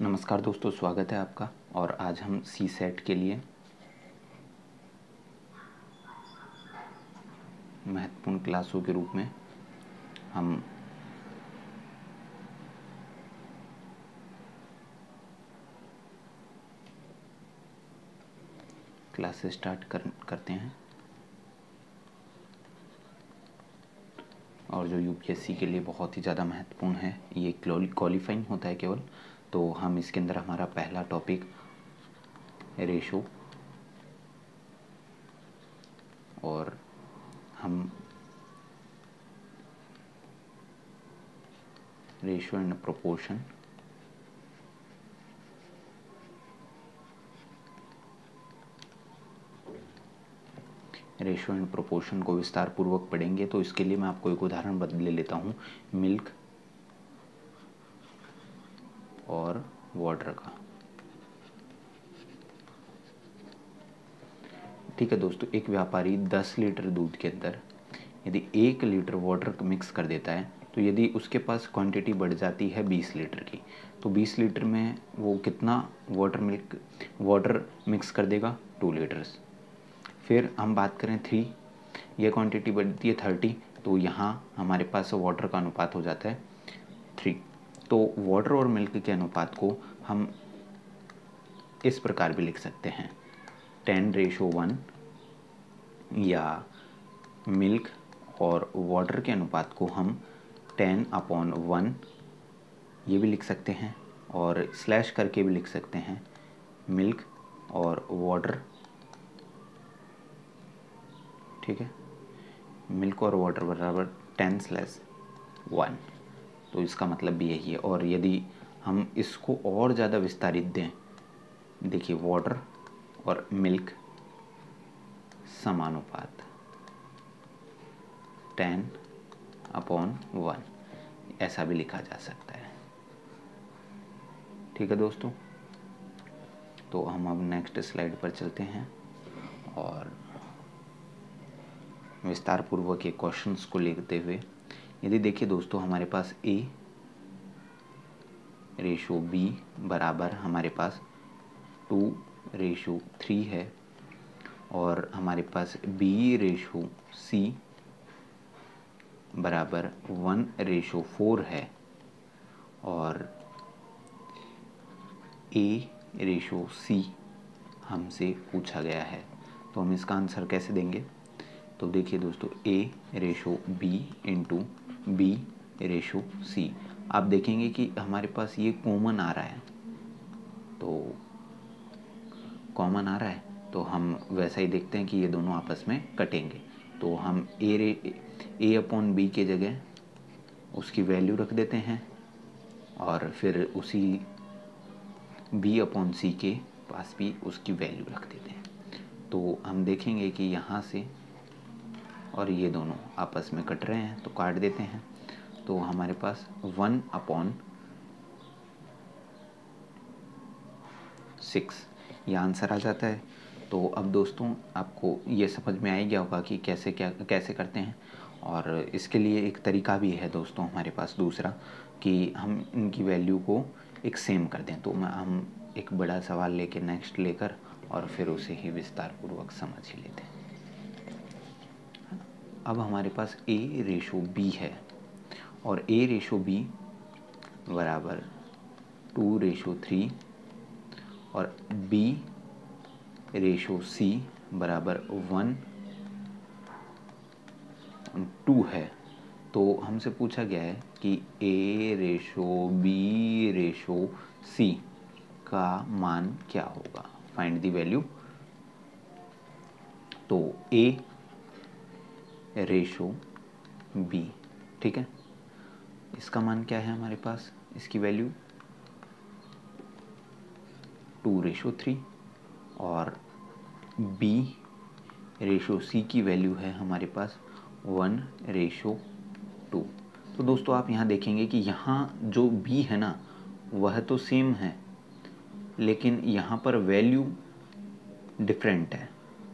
नमस्कार दोस्तों, स्वागत है आपका। और आज हम सी सेट के लिए महत्वपूर्ण क्लासों के रूप में हम क्लास स्टार्ट करते हैं। और जो यूपीएससी के लिए बहुत ही ज़्यादा महत्वपूर्ण है, ये क्वालिफाइंग होता है केवल। तो हम इसके अंदर हमारा पहला टॉपिक रेशो, और हम ratio and proportion ratio and proportion को विस्तार पूर्वक पढ़ेंगे। तो इसके लिए मैं आपको एक उदाहरण ले लेता हूँ, मिल्क और वाटर का। ठीक है दोस्तों, एक व्यापारी 10 लीटर दूध के अंदर यदि 1 लीटर वाटर मिक्स कर देता है, तो यदि उसके पास क्वांटिटी बढ़ जाती है 20 लीटर की, तो 20 लीटर में वो कितना वाटर मिक्स कर देगा? 2 लीटर्स। फिर हम बात करें 3, यह क्वांटिटी बढ़ती है 30, तो यहाँ हमारे पास वाटर का अनुपात हो जाता है 3। तो वाटर और मिल्क के अनुपात को हम इस प्रकार भी लिख सकते हैं 10:1, या मिल्क और वाटर के अनुपात को हम 10/1 ये भी लिख सकते हैं, और स्लैश करके भी लिख सकते हैं मिल्क और वाटर। ठीक है, मिल्क और वाटर बराबर 10/1। तो इसका मतलब भी यही है। और यदि हम इसको और ज़्यादा विस्तारित दें, देखिए वाटर और मिल्क समानुपात 10/1, ऐसा भी लिखा जा सकता है। ठीक है दोस्तों, तो हम अब नेक्स्ट स्लाइड पर चलते हैं और विस्तार पूर्वक ये क्वेश्चंस को लेते हुए, यदि देखिए दोस्तों, हमारे पास A/B बराबर हमारे पास 2/3 है, और हमारे पास B/C बराबर 1/4 है, और A/C हमसे पूछा गया है। तो हम इसका आंसर कैसे देंगे? तो देखिए दोस्तों, A/B इंटू B/C। आप देखेंगे कि हमारे पास ये कॉमन आ रहा है, तो कॉमन आ रहा है, तो हम वैसा ही देखते हैं कि ये दोनों आपस में कटेंगे। तो हम A/B के जगह उसकी वैल्यू रख देते हैं, और फिर उसी B/C के पास भी उसकी वैल्यू रख देते हैं। तो हम देखेंगे कि यहाँ से और ये दोनों आपस में कट रहे हैं, तो काट देते हैं। तो हमारे पास 1/6 ये आंसर आ जाता है। तो अब दोस्तों, आपको ये समझ में आ ही गया होगा कि कैसे करते हैं। और इसके लिए एक तरीका भी है दोस्तों हमारे पास दूसरा, कि हम इनकी वैल्यू को एक सेम कर दें। तो हम एक बड़ा सवाल लेकर और फिर उसे ही विस्तार पूर्वक समझ ही लेते हैं। अब हमारे पास A/B है, और A/B बराबर 2/3, और B/C बराबर 1/2 है। तो हमसे पूछा गया है कि A/B/C का मान क्या होगा, फाइंड द वैल्यू। तो A/B, ठीक है, इसका मान क्या है हमारे पास? इसकी वैल्यू 2/3, और B/C की वैल्यू है हमारे पास 1/2। तो दोस्तों, आप यहाँ देखेंगे कि यहाँ जो B है ना, वह तो सेम है, लेकिन यहाँ पर वैल्यू डिफरेंट है।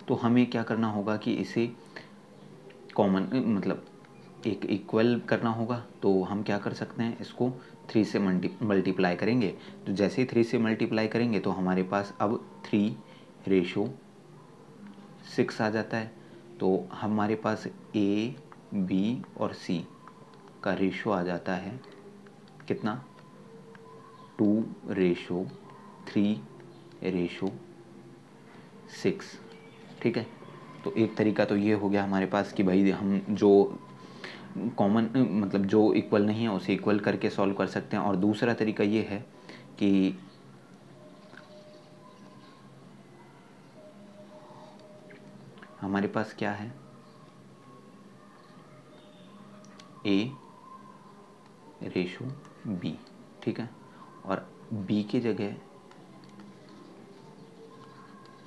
तो हमें क्या करना होगा कि इसे कॉमन, मतलब एक इक्वल करना होगा, तो हम क्या कर सकते हैं, इसको 3 से मल्टीप्लाई करेंगे। तो जैसे ही 3 से मल्टीप्लाई करेंगे तो हमारे पास अब 3:6 आ जाता है। तो हमारे पास A, B और C का रेशो आ जाता है कितना, 2:3:6। ठीक है, तो एक तरीका तो ये हो गया हमारे पास कि भाई हम जो कॉमन मतलब जो इक्वल नहीं है उसे इक्वल करके सॉल्व कर सकते हैं। और दूसरा तरीका ये है कि हमारे पास क्या है, A:B, ठीक है, और B की जगह,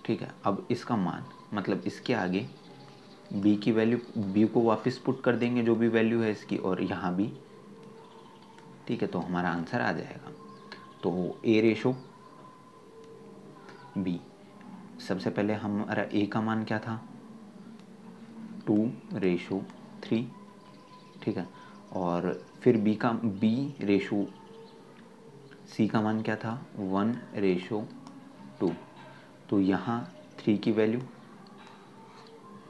ठीक है, अब इसका मान मतलब इसके आगे B की वैल्यू, B को वापस पुट कर देंगे जो भी वैल्यू है इसकी, और यहाँ भी, ठीक है, तो हमारा आंसर आ जाएगा। तो A:B, सबसे पहले हमारा A का मान क्या था, 2:3, ठीक है, और फिर B रेशो C का मान क्या था, 1:2। तो यहाँ 3 की वैल्यू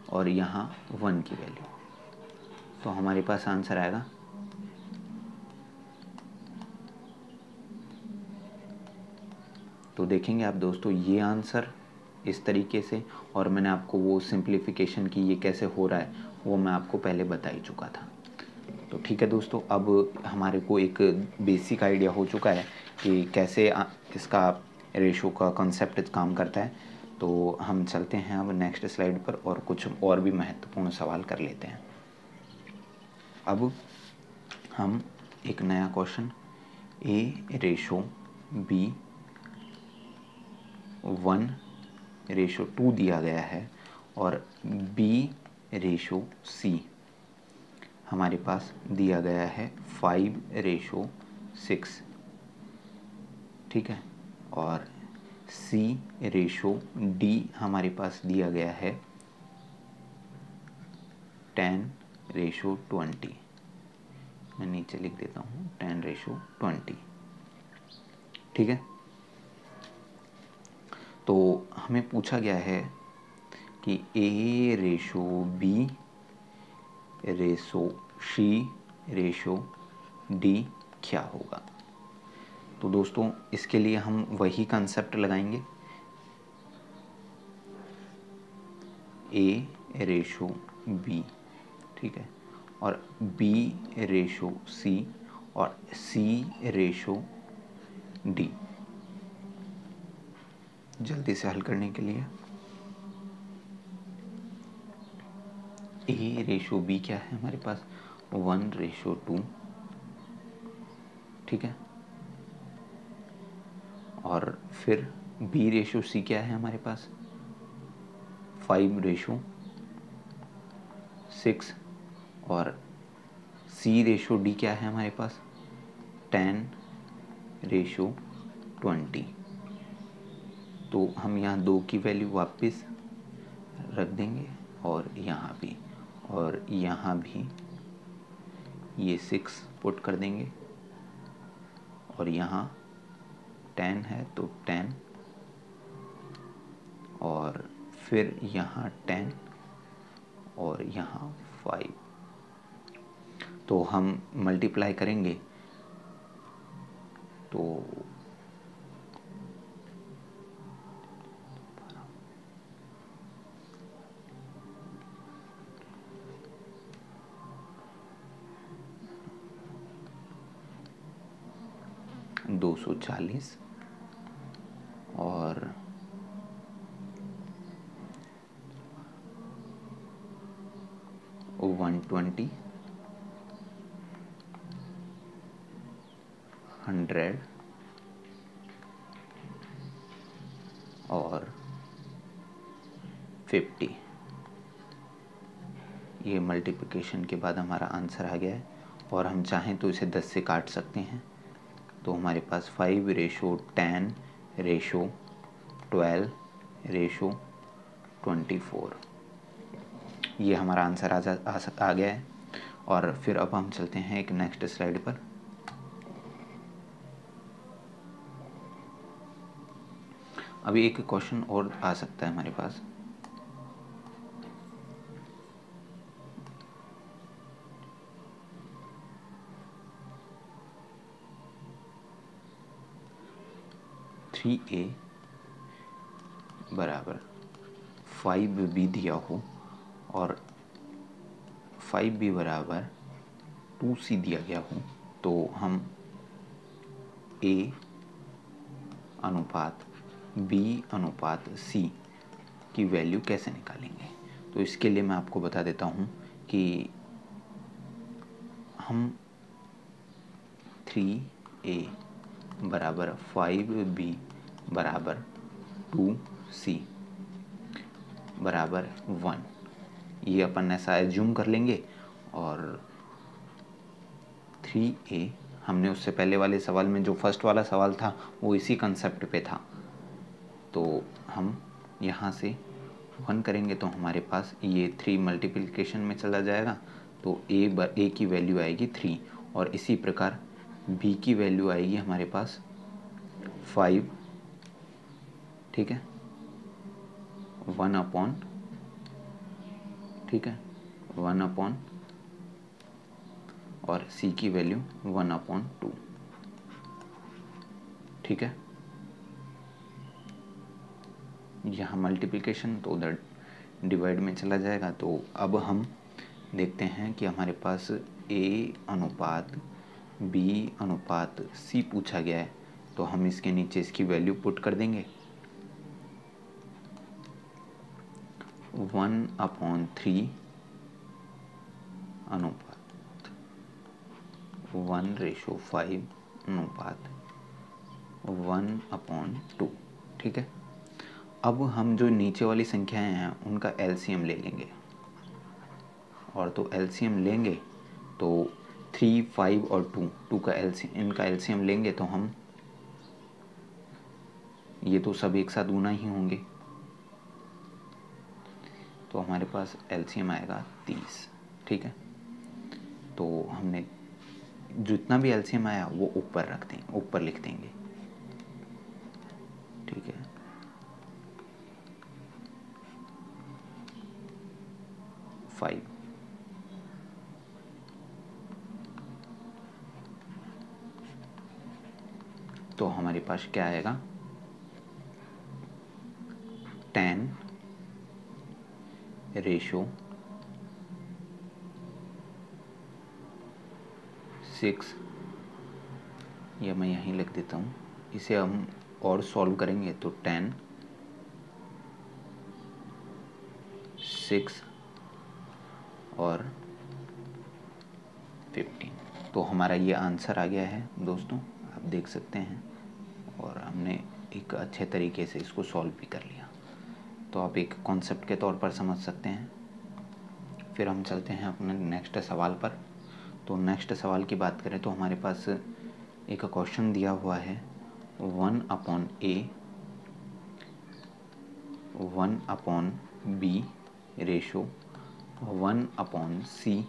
और यहाँ 1 की वैल्यू, तो हमारे पास आंसर आएगा तो देखेंगे आप दोस्तों ये आंसर इस तरीके से, और मैंने आपको वो सिंप्लीफिकेशन की ये कैसे हो रहा है वो मैं आपको पहले बता ही चुका था। तो ठीक है दोस्तों, अब हमारे को एक बेसिक आइडिया हो चुका है कि कैसे इसका रेशो का कॉन्सेप्ट काम करता है। तो हम चलते हैं अब नेक्स्ट स्लाइड पर और कुछ और भी महत्वपूर्ण सवाल कर लेते हैं। अब हम एक नया क्वेश्चन, A:B 1:2 दिया गया है और B:C हमारे पास दिया गया है 5:6, ठीक है, और C:D हमारे पास दिया गया है 10:20। मैं नीचे लिख देता हूँ 10:20, ठीक है। तो हमें पूछा गया है कि A:B:C:D क्या होगा। तो दोस्तों इसके लिए हम वही कंसेप्ट लगाएंगे, A:B, ठीक है, और B:C और C:D। जल्दी से हल करने के लिए A:B क्या है हमारे पास, 1:2, ठीक है, और फिर B:C क्या है हमारे पास, 5:6, और C:D क्या है हमारे पास, 10:20। तो हम यहाँ 2 की वैल्यू वापस रख देंगे और यहाँ भी, और यहाँ भी ये 6 पुट कर देंगे, और यहाँ 10 है तो 10, और फिर यहाँ 10 और यहाँ 5। तो हम मल्टीप्लाई करेंगे तो 240 और 120, 100 और 50। ये मल्टीप्लिकेशन के बाद हमारा आंसर आ गया है, और हम चाहें तो इसे 10 से काट सकते हैं। तो हमारे पास 5:10:12:24 ये हमारा आंसर आ गया है। और फिर अब हम चलते हैं एक नेक्स्ट स्लाइड पर। अभी एक क्वेश्चन और आ सकता है हमारे पास। थ्री ए बराबर 5b दिया हो और 5b बराबर 2c दिया गया हो, तो हम a अनुपात b अनुपात c की वैल्यू कैसे निकालेंगे। तो इसके लिए मैं आपको बता देता हूँ कि हम 3a बराबर 5b बराबर 2c बराबर 1 ये अपन ऐसा एज्यूम कर लेंगे। और 3a हमने उससे पहले वाले सवाल में जो फर्स्ट वाला सवाल था वो इसी कंसेप्ट पे था, तो हम यहाँ से 1 करेंगे तो हमारे पास ये 3 मल्टीप्लिकेशन में चला जाएगा, तो a की वैल्यू आएगी 3 और इसी प्रकार b की वैल्यू आएगी हमारे पास 5, ठीक है, 1 अपॉन, ठीक है, 1 अपॉन और c की वैल्यू 1 अपॉन 2, ठीक है। यहाँ मल्टीप्लिकेशन तो उधर डिवाइड में चला जाएगा। तो अब हम देखते हैं कि हमारे पास a अनुपात b अनुपात c पूछा गया है, तो हम इसके नीचे इसकी वैल्यू पुट कर देंगे। 1/3 अनुपात 1:5 अनुपात 1/2, ठीक है। अब हम जो नीचे वाली संख्याएं हैं उनका एलसीएम ले लेंगे, और तो एलसीएम लेंगे तो 3, 5 और 2 का एलसीएम, इनका एलसीएम लेंगे तो हम ये तो सब एक साथ गुना ही होंगे, तो हमारे पास एलसीएम आएगा 30, ठीक है। तो हमने जितना भी एलसीएम आया वो ऊपर रख देंगे, ऊपर लिख देंगे, ठीक है। फाइव, तो हमारे पास क्या आएगा 10 रेशो 6, या मैं यहीं लिख देता हूँ, इसे हम और सॉल्व करेंगे तो 10, 6 और 15। तो हमारा ये आंसर आ गया है दोस्तों, आप देख सकते हैं, और हमने एक अच्छे तरीके से इसको सॉल्व भी कर लिया। तो आप एक कॉन्सेप्ट के तौर पर समझ सकते हैं। फिर हम चलते हैं अपने नेक्स्ट सवाल पर। तो नेक्स्ट सवाल की बात करें तो हमारे पास एक क्वेश्चन दिया हुआ है 1/a 1/b रेशो 1/c,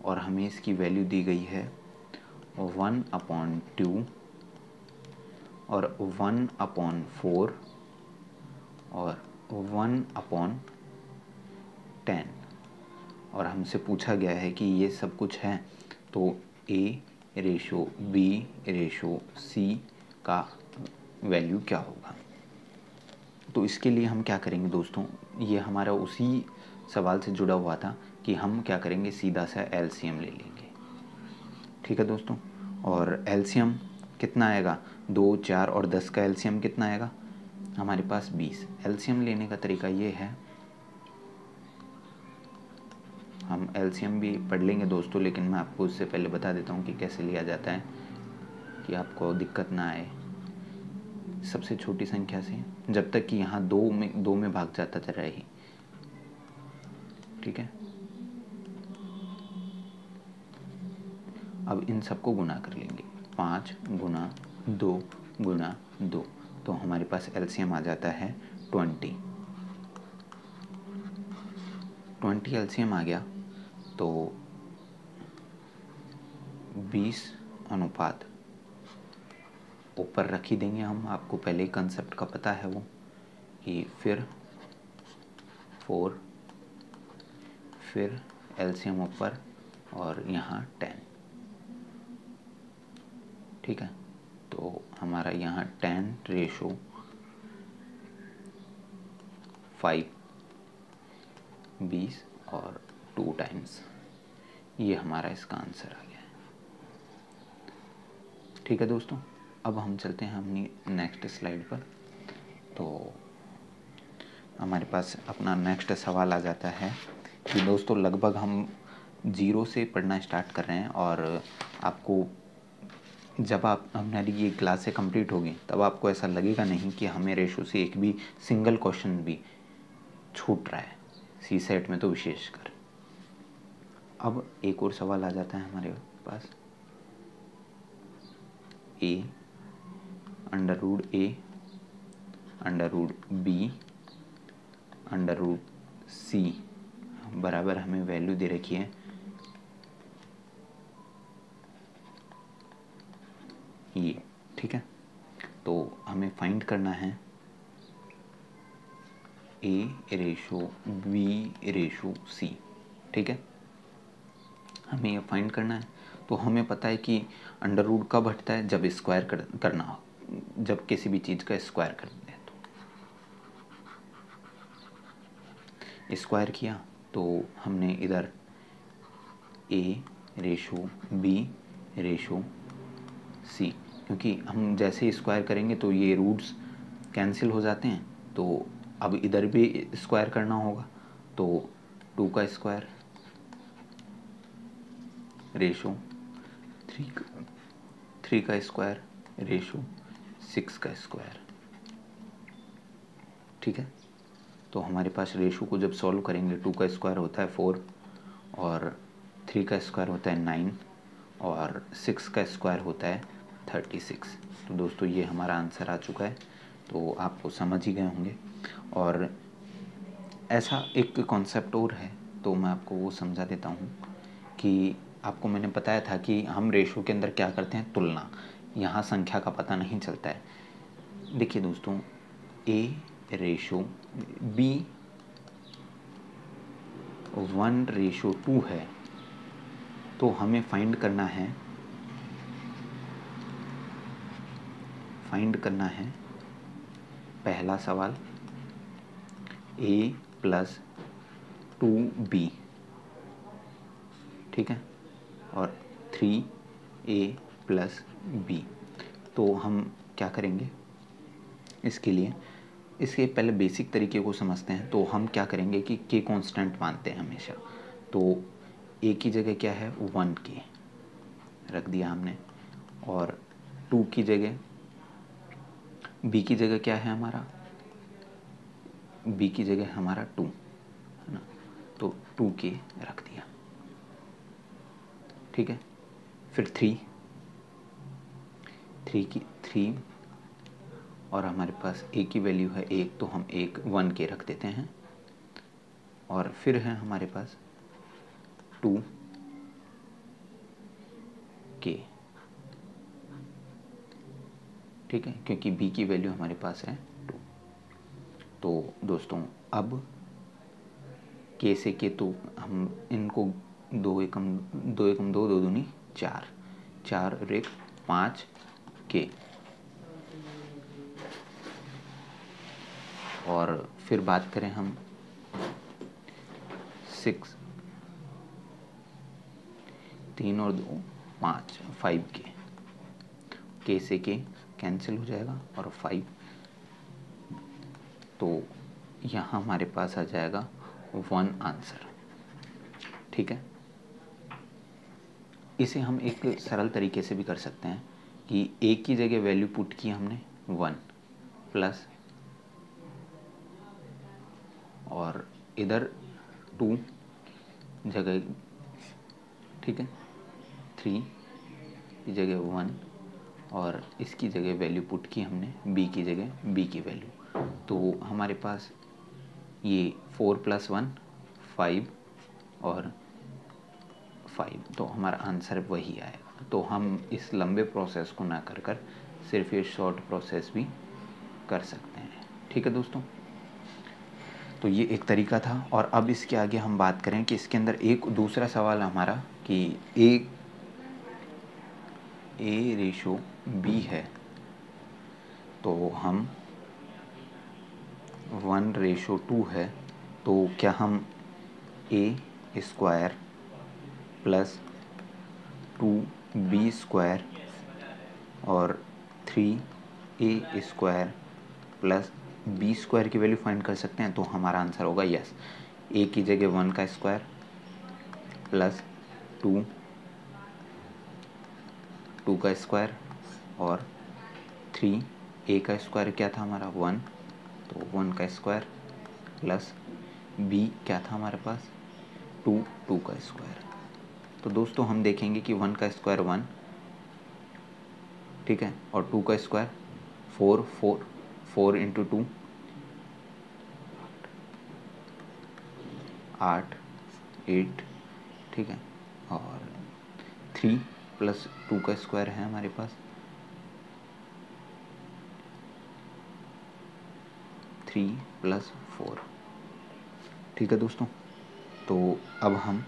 और हमें इसकी वैल्यू दी गई है 1/2 और 1/4 और 1/10, और हमसे पूछा गया है कि ये सब कुछ है तो a ratio b ratio c का वैल्यू क्या होगा। तो इसके लिए हम क्या करेंगे दोस्तों, ये हमारा उसी सवाल से जुड़ा हुआ था कि हम क्या करेंगे, सीधा सा एलसीएम ले लेंगे, ठीक है दोस्तों। और एलसीएम कितना आएगा, 2, 4 और 10 का एलसीएम कितना आएगा हमारे पास 20। एलसीएम लेने का तरीका ये है, हम एलसीएम भी पढ़ लेंगे दोस्तों, लेकिन मैं आपको उससे पहले बता देता हूँ कि कैसे लिया जाता है, कि आपको दिक्कत ना आए। सबसे छोटी संख्या से, जब तक कि यहाँ 2 में भाग जाता रहे, ठीक है। अब इन सबको गुना कर लेंगे, 5 गुना 2 गुना 2, तो हमारे पास एलसीएम आ जाता है 20 एलसीएम आ गया। तो 20 अनुपात ऊपर रख ही देंगे हम, आपको पहले ही कंसेप्ट का पता है वो कि फिर 4, फिर एलसीएम ऊपर और यहाँ 10। ठीक है, तो हमारा यहाँ 10:5 20 और 2 टाइम्स, ये हमारा इसका आंसर आ गया है। ठीक है दोस्तों, अब हम चलते हैं अपनी नेक्स्ट स्लाइड पर। तो हमारे पास अपना नेक्स्ट सवाल आ जाता है कि दोस्तों लगभग हम 0 से पढ़ना स्टार्ट कर रहे हैं, और आपको जब आप हमारी ये क्लासें कंप्लीट होगी तब आपको ऐसा लगेगा नहीं कि हमें रेशो से एक भी सिंगल क्वेश्चन भी छूट रहा है, सी सेट में तो विशेषकर। अब एक और सवाल आ जाता है हमारे पास, a √a √b √c बराबर हमें वैल्यू दे रखी है ये। ठीक है, तो हमें फाइंड करना है a/b/c। ठीक है, हमें ये फाइंड करना है। तो हमें पता है कि अंडर रूट कब हटता है, जब स्क्वायर करना हो, जब किसी भी चीज़ का स्क्वायर करते हैं। तो स्क्वायर किया तो हमने इधर a/b/c, क्योंकि हम जैसे ही स्क्वायर करेंगे तो ये रूट्स कैंसिल हो जाते हैं, तो अब इधर भी स्क्वायर करना होगा। तो 2 का स्क्वायर रेशो 3 का स्क्वायर रेशो 6 का स्क्वायर। ठीक है, तो हमारे पास रेशो को जब सॉल्व करेंगे 2 का स्क्वायर होता है 4, और 3 का स्क्वायर होता है 9, और 6 का स्क्वायर होता है 36। तो दोस्तों ये हमारा आंसर आ चुका है, तो आपको समझ ही गए होंगे। और ऐसा एक कॉन्सेप्ट और है, तो मैं आपको वो समझा देता हूँ कि आपको मैंने बताया था कि हम रेशो के अंदर क्या करते हैं, तुलना। यहाँ संख्या का पता नहीं चलता है। देखिए दोस्तों, a/b 1/2 है, तो हमें फाइंड करना है पहला सवाल a + 2b। ठीक है, और 3a + b। तो हम क्या करेंगे इसके लिए, इसके पहले बेसिक तरीके को समझते हैं। तो हम क्या करेंगे कि k कांस्टेंट मानते हैं हमेशा। तो a की जगह क्या है, 1k रख दिया हमने, और 2 की जगह, b की जगह क्या है हमारा, b की जगह हमारा 2 है ना, तो 2k रख दिया। ठीक है, फिर 3 और हमारे पास a की वैल्यू है 1, तो हम 1k रख देते हैं। और फिर है हमारे पास 2k। ठीक है, क्योंकि b की वैल्यू हमारे पास है 2। तो दोस्तों अब k से k, तो हम इनको 2 एकम 2 2 2 दूनी 4, 4 और 1 5k। और फिर बात करें हम 6, 3 और 2 5, 5k। k से k कैंसिल हो जाएगा और 5, तो यहाँ हमारे पास आ जाएगा 1 आंसर। ठीक है, इसे हम एक सरल तरीके से भी कर सकते हैं कि a की जगह वैल्यू पुट की हमने 1 प्लस, और इधर 2 जगह, ठीक है, 3 की जगह 1, और इसकी जगह वैल्यू पुट की हमने b की जगह b की वैल्यू। तो हमारे पास ये 4 + 1 5 और 5, तो हमारा आंसर वही आएगा। तो हम इस लंबे प्रोसेस को ना कर सिर्फ ये शॉर्ट प्रोसेस भी कर सकते हैं। ठीक है दोस्तों, तो ये एक तरीका था। और अब इसके आगे हम बात करें कि इसके अंदर एक दूसरा सवाल हमारा कि ए रेशो बी है, तो हम 1:2 है, तो क्या हम ए स्क्वायर प्लस 2b² और 3a² प्लस b² की वैल्यू फाइंड कर सकते हैं? तो हमारा आंसर होगा यस। ए की जगह 1 का स्क्वायर प्लस 2 का स्क्वायर और 3 ए का स्क्वायर क्या था हमारा 1, तो 1 का स्क्वायर प्लस बी क्या था हमारे पास 2 का स्क्वायर। तो दोस्तों हम देखेंगे कि 1 का स्क्वायर 1, ठीक है, और 2 का स्क्वायर 4 इंटू 2 8, ठीक है, और 3 प्लस 2 का स्क्वायर है हमारे पास 3 प्लस 4। ठीक है दोस्तों, तो अब हम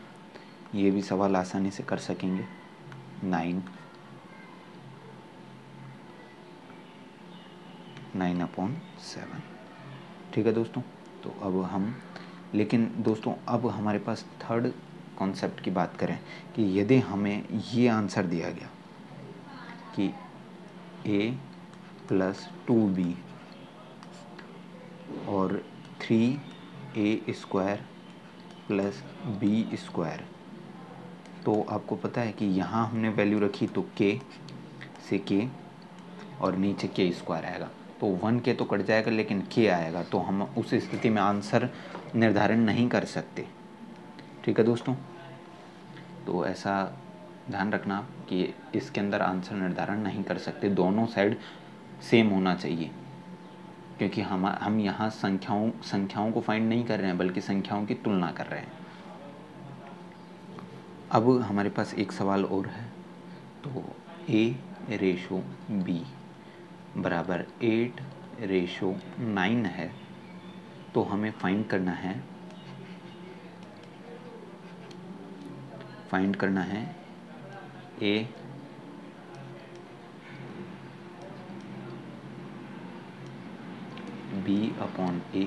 ये भी सवाल आसानी से कर सकेंगे। 9/7। ठीक है दोस्तों, तो अब हम, लेकिन दोस्तों अब हमारे पास थर्ड कॉन्सेप्ट की बात करें कि यदि हमें ये आंसर दिया गया कि a प्लस 2b और 3a² प्लस b², तो आपको पता है कि यहाँ हमने वैल्यू रखी तो k से k और नीचे k² आएगा, तो 1k तो कट जाएगा लेकिन k आएगा, तो हम उस स्थिति में आंसर निर्धारण नहीं कर सकते। ठीक है दोस्तों, तो ऐसा ध्यान रखना कि इसके अंदर आंसर निर्धारण नहीं कर सकते, दोनों साइड सेम होना चाहिए, क्योंकि हम यहाँ संख्याओं को फाइंड नहीं कर रहे हैं बल्कि संख्याओं की तुलना कर रहे हैं। अब हमारे पास एक सवाल और है, तो a/b बराबर 8/9 है, तो हमें फाइंड करना है a b/a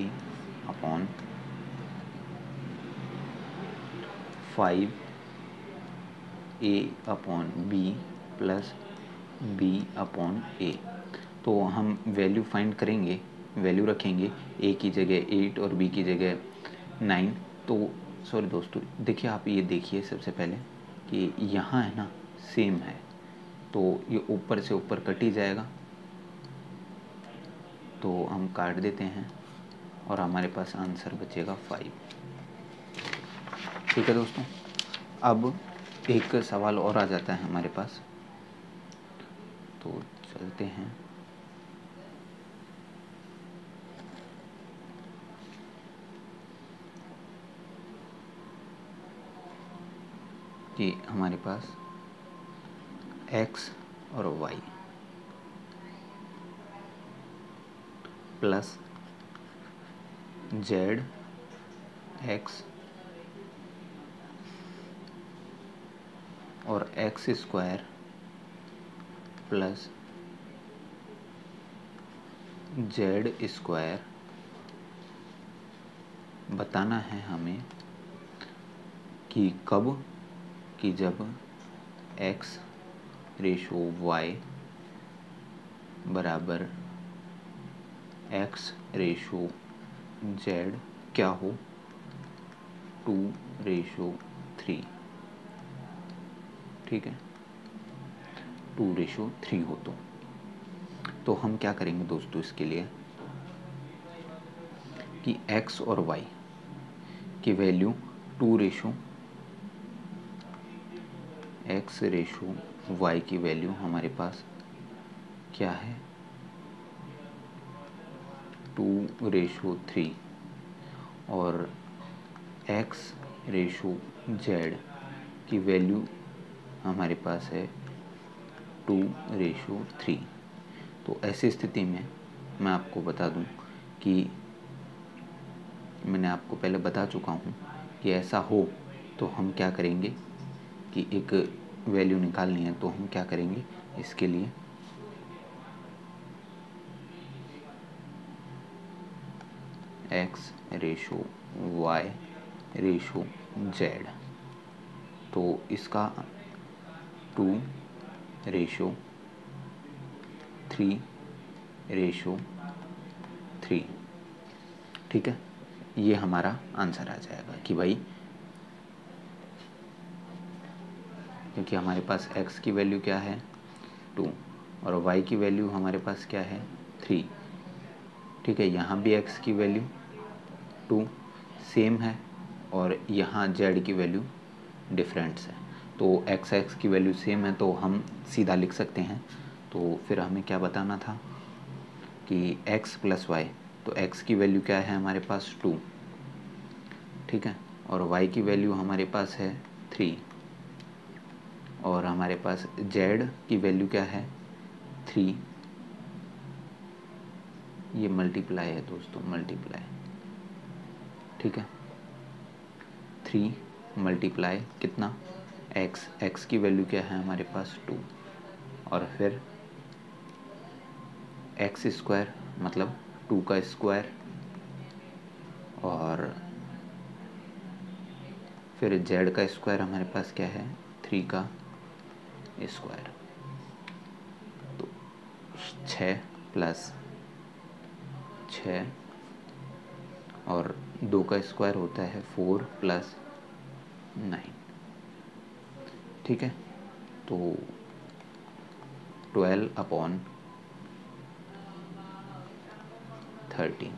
upon 5a/b plus b/a। तो हम वैल्यू फाइंड करेंगे, वैल्यू रखेंगे a की जगह 8 और b की जगह 9। तो सॉरी दोस्तों, देखिए आप ये देखिए सबसे पहले कि यहाँ है ना सेम है, तो ये ऊपर से ऊपर कट ही जाएगा, तो हम काट देते हैं और हमारे पास आंसर बचेगा 5। ठीक है दोस्तों, अब एक सवाल और आ जाता है हमारे पास, तो चलते हैं। कि हमारे पास x और y प्लस zx और x² प्लस z² बताना है हमें कि कब, कि जब x/y बराबर x/z क्या हो 2/3। ठीक है, 2/3 हो तो हम क्या करेंगे दोस्तों इसके लिए कि x और y की वैल्यू 2x/y की वैल्यू हमारे पास क्या है 2/3 और x/z की वैल्यू हमारे पास है 2:3। तो ऐसी स्थिति में मैं आपको बता दूं कि मैंने आपको पहले बता चुका हूं कि ऐसा हो तो हम क्या करेंगे कि एक वैल्यू निकालनी है, तो हम क्या करेंगे इसके लिए x/y/z। तो इसका 2:3:3, ठीक है। ये हमारा आंसर आ जाएगा कि भाई, क्योंकि हमारे पास x की वैल्यू क्या है 2 और y की वैल्यू हमारे पास क्या है 3, ठीक है। यहाँ भी x की वैल्यू 2 सेम है और यहाँ z की वैल्यू डिफरेंस है। तो x की वैल्यू सेम है तो हम सीधा लिख सकते हैं। तो फिर हमें क्या बताना था कि x प्लस वाई, तो x की वैल्यू क्या है हमारे पास 2, ठीक है, और y की वैल्यू हमारे पास है 3 और हमारे पास z की वैल्यू क्या है 3। ये मल्टीप्लाई है दोस्तों, मल्टीप्लाई, ठीक है। 3 मल्टीप्लाई कितना x की वैल्यू क्या है हमारे पास 2 और फिर x स्क्वायर मतलब 2 का स्क्वायर और फिर z का स्क्वायर हमारे पास क्या है 3 का स्क्वायर। तो 6 प्लस 6 और 2 का स्क्वायर होता है 4 प्लस 9, ठीक है। तो 12/13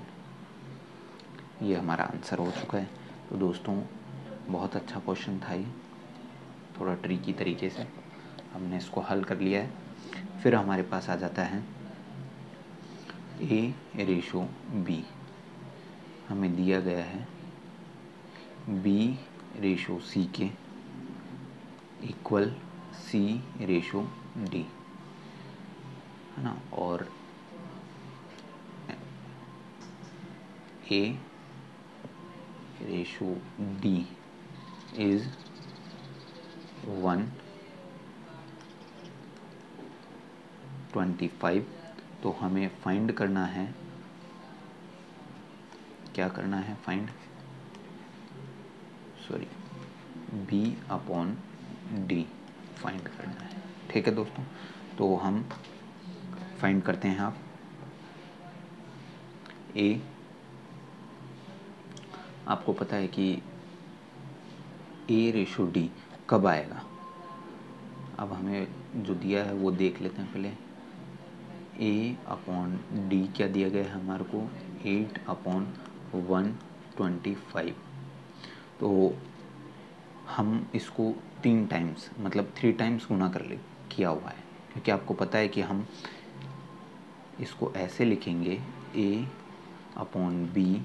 ये हमारा आंसर हो चुका है। तो दोस्तों बहुत अच्छा क्वेश्चन था ये, थोड़ा ट्रिकी तरीके से हमने इसको हल कर लिया है। फिर हमारे पास आ जाता है a/b, हमें दिया गया है b/c के इक्वल c/d, है ना, और a/d इज 1/25। तो हमें फाइंड करना है, क्या करना है फाइंड, सॉरी b/d फाइंड करना है, ठीक है दोस्तों। तो हम फाइंड करते हैं। आप a, आपको पता है कि a/d कब आएगा। अब हमें जो दिया है वो देख लेते हैं पहले। a/d क्या दिया गया है हमारे को 8/125। तो हम इसको 3 टाइम्स मतलब 3 टाइम्स गुना किया हुआ है, क्योंकि आपको पता है कि हम इसको ऐसे लिखेंगे a/b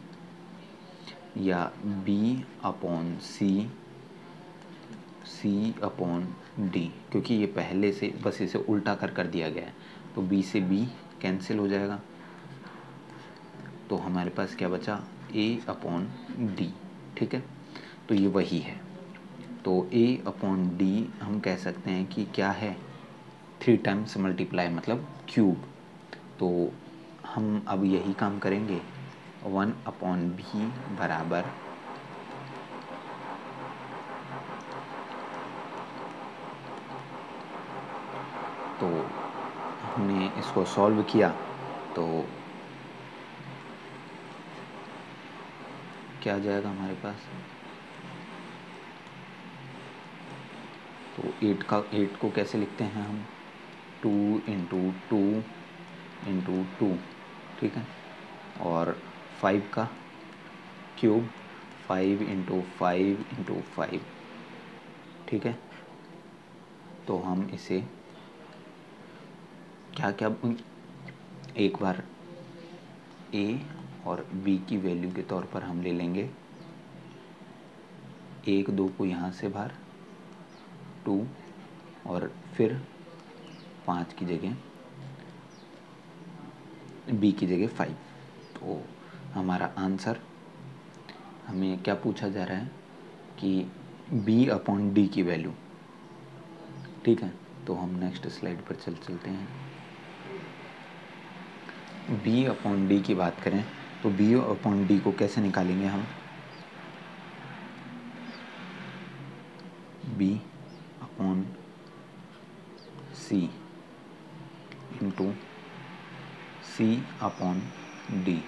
या b/c/d, क्योंकि ये पहले से बस इसे उल्टा कर दिया गया है। तो b से b कैंसिल हो जाएगा, तो हमारे पास क्या बचा a/d, ठीक है। तो ये वही है। तो a/d हम कह सकते हैं कि क्या है 3 टाइम्स मल्टीप्लाई मतलब क्यूब। तो हम अब यही काम करेंगे 1/b बराबर तो हमने इसको सॉल्व किया तो क्या आ जाएगा हमारे पास, तो 8 को कैसे लिखते हैं हम 2 × 2 × 2, ठीक है, और 5 का क्यूब 5 × 5 × 5, ठीक है। तो हम इसे क्या एक बार a और b की वैल्यू के तौर पर हम ले लेंगे 1 2 को यहाँ से बाहर 2 और फिर 5 की जगह b की जगह 5। तो हमारा आंसर, हमें क्या पूछा जा रहा है कि b अपॉन d की वैल्यू। ठीक है, तो हम नेक्स्ट स्लाइड पर चलते हैं। b अपॉन d की बात करें तो b अपॉन d को कैसे निकालेंगे हम? b upon c into c upon d।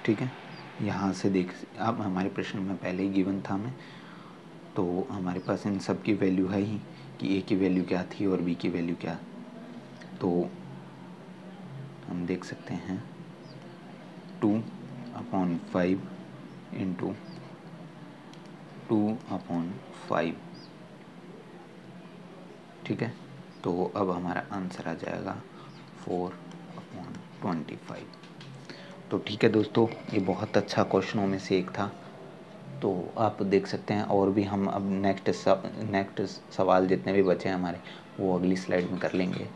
ठीक है, यहाँ से देख, अब हमारे प्रश्न में पहले ही गिवन था हमें, तो हमारे पास इन सब की वैल्यू है ही कि a की वैल्यू क्या थी और b की वैल्यू क्या। तो हम देख सकते हैं 2/5 इंटू 2/5। ठीक है, तो अब हमारा आंसर आ जाएगा 4/25। तो ठीक है दोस्तों, ये बहुत अच्छा क्वेश्चनों में से एक था। तो आप देख सकते हैं, और भी हम अब नेक्स्ट सवाल जितने भी बचे हैं हमारे, वो अगली स्लाइड में कर लेंगे।